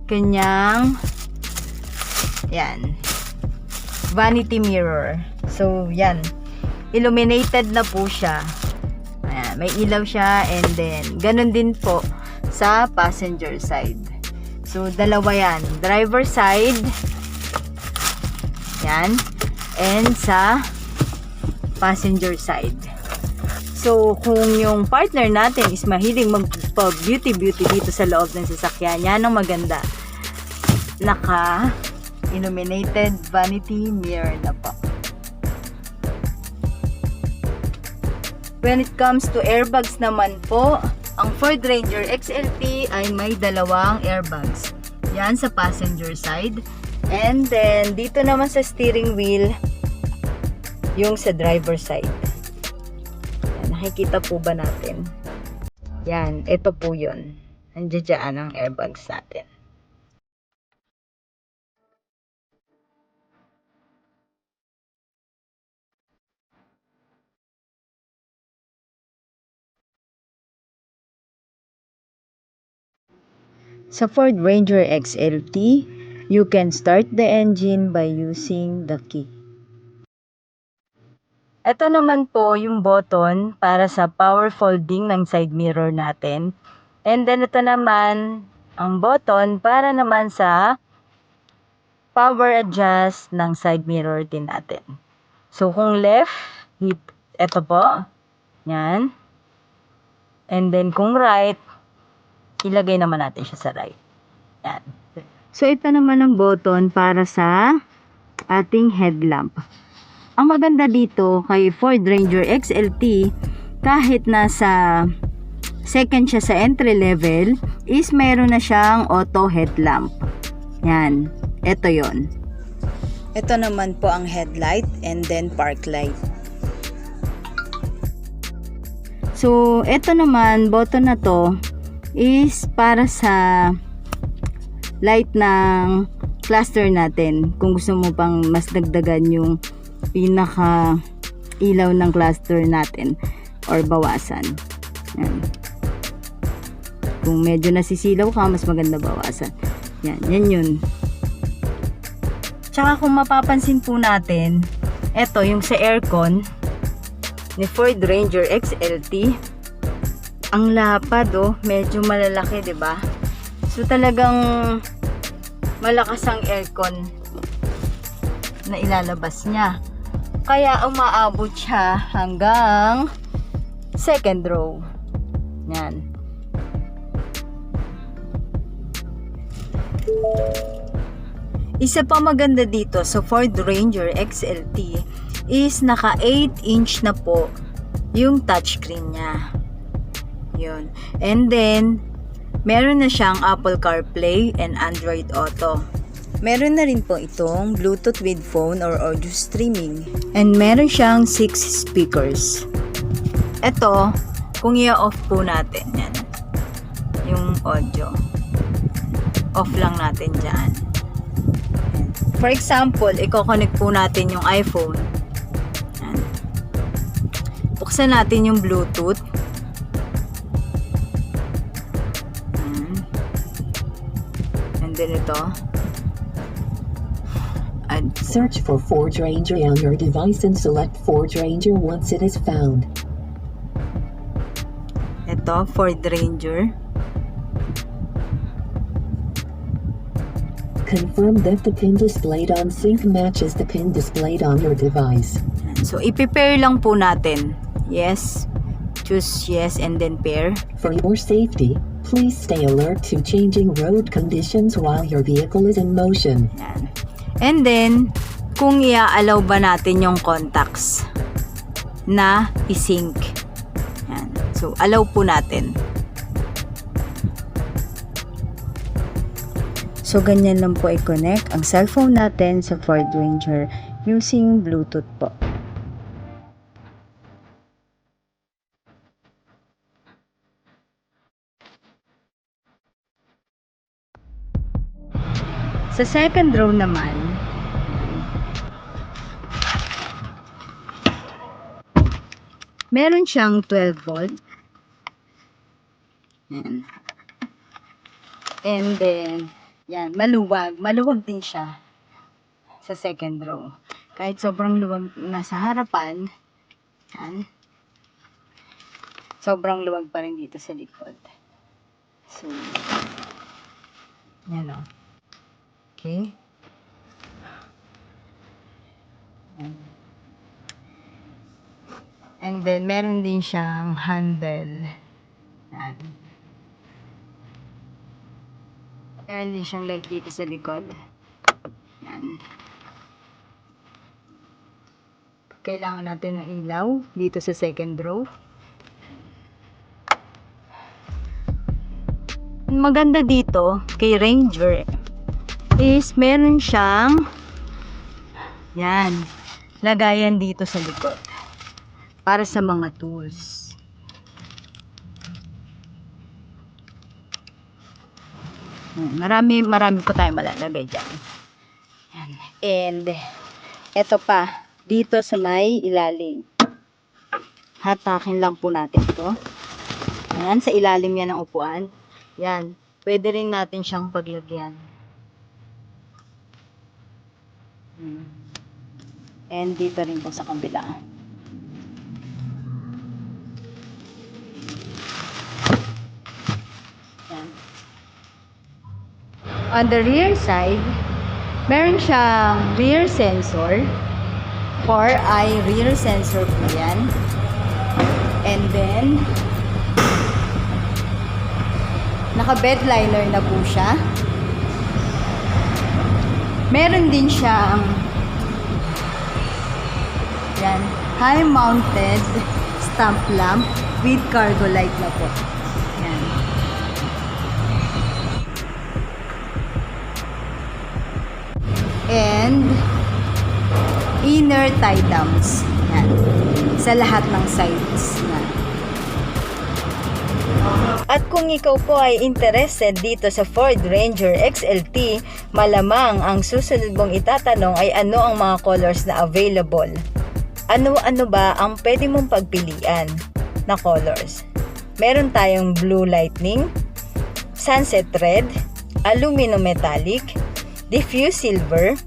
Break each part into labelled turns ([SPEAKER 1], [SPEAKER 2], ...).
[SPEAKER 1] Kanyang yan vanity mirror. So yan, illuminated na po siya. Ayan, may ilaw siya, and then ganun din po sa passenger side. So dalawa yan, driver side yan, and sa passenger side. So kung yung partner natin is mahilig magpa-beauty dito sa loob ng sasakyan, yan ang maganda, naka illuminated vanity mirror na po. When it comes to airbags naman po, ang Ford Ranger XLT ay may dalawang airbags. Yan sa passenger side, and then dito naman sa steering wheel yung sa driver side. Yan, nakikita po ba natin? Yan, ito po yun. Nandiyan dyan ang airbags natin. Sa Ford Ranger XLT, you can start the engine by using the key. Ito naman po yung button para sa power folding ng side mirror natin. And then ito naman ang button para naman sa power adjust ng side mirror din natin. So kung left, hit ito po. Yan. And then kung right, ilagay naman natin siya sa right. Yan. So ito naman ang button para sa ating headlamp. Ang maganda dito kay Ford Ranger XLT, kahit nasa second siya sa entry level, is meron na siyang auto headlamp. Yan. Ito yon. Ito naman po ang headlight and then park light. So, ito naman, button na to is para sa light ng cluster natin. Kung gusto mo pang mas dagdagan yung pinaka ilaw ng cluster natin or bawasan. Yan. Kung medyo nasisilaw ka, mas maganda bawasan. Yan, yan yun. Tsaka kung mapapansin po natin, ito yung sa aircon ni Ford Ranger XLT, ang lapad medyo malalaki, 'di ba? So talagang malakas ang aircon na ilalabas niya. Kaya umaabot siya hanggang second row. Yan. Isa pa maganda dito sa Ford Ranger XLT is naka 8-inch na po yung touchscreen niya. Yun. And then, meron na siyang Apple CarPlay and Android Auto. Meron na rin po itong Bluetooth with phone or audio streaming. And meron siyang 6 speakers. Ito, kung i-off po natin yan, yung audio. Off lang natin dyan. For example, i-connect po natin yung iPhone. Yan. Buksan natin yung Bluetooth. And then ito.
[SPEAKER 2] Search for Ford Ranger on your device and select Ford Ranger once it is found.
[SPEAKER 1] Ito, Ford Ranger.
[SPEAKER 2] Confirm that the pin displayed on sync matches the pin displayed on your device.
[SPEAKER 1] So, i-pair lang po natin. Yes. Choose yes and then pair.
[SPEAKER 2] For your safety, please stay alert to changing road conditions while your vehicle is in motion.
[SPEAKER 1] Yan. And then, kung i-allow ba natin yung contacts na i-sync. Yan. So, allow po natin. So, ganyan lang po i-connect ang cellphone natin sa Ford Ranger using Bluetooth po. Sa second row naman, meron siyang 12 volt. Yan. And then, yan, maluwag. Maluwag din siya sa second row. Kahit sobrang luwag nasa harapan, yan, sobrang luwag pa rin dito sa likod. So, yan o. Okay. And then, meron din siyang handle. Yan. Meron din siyang light dito sa likod. Yan. Kailangan natin ng ilaw dito sa second row. Ang maganda dito kay Ranger is meron siyang yan, lagayan dito sa likod para sa mga tools. Marami po tayong malalagay dyan. Yan. And eto pa dito sa may ilalim, hatakin lang po natin ito. Yan, sa ilalim yan ng upuan. Yan, pwede rin natin siyang paglagyan. And dito rin po sa kabila. Yan. On the rear side, meron siyang rear sensor. 4-eye rear sensor po yan. And then, naka-bed liner na po siya. Meron din siyang yan, high-mounted stump lamp with cargo light na po. Yan. And inner tie downs. Yan. Sa lahat ng sides. Yan. At kung ikaw po ay interested dito sa Ford Ranger XLT, malamang ang susunod mong itatanong ay ano ang mga colors na available. Ano-ano ba ang pwede mong pagpilian na colors? Meron tayong blue lightning, sunset red, aluminum metallic, diffuse silver,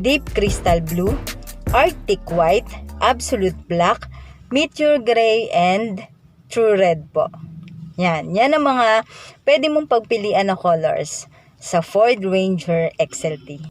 [SPEAKER 1] deep crystal blue, arctic white, absolute black, meteor gray, and true red po. Yan ang mga pwede mong pagpilian na colors sa Ford Ranger XLT.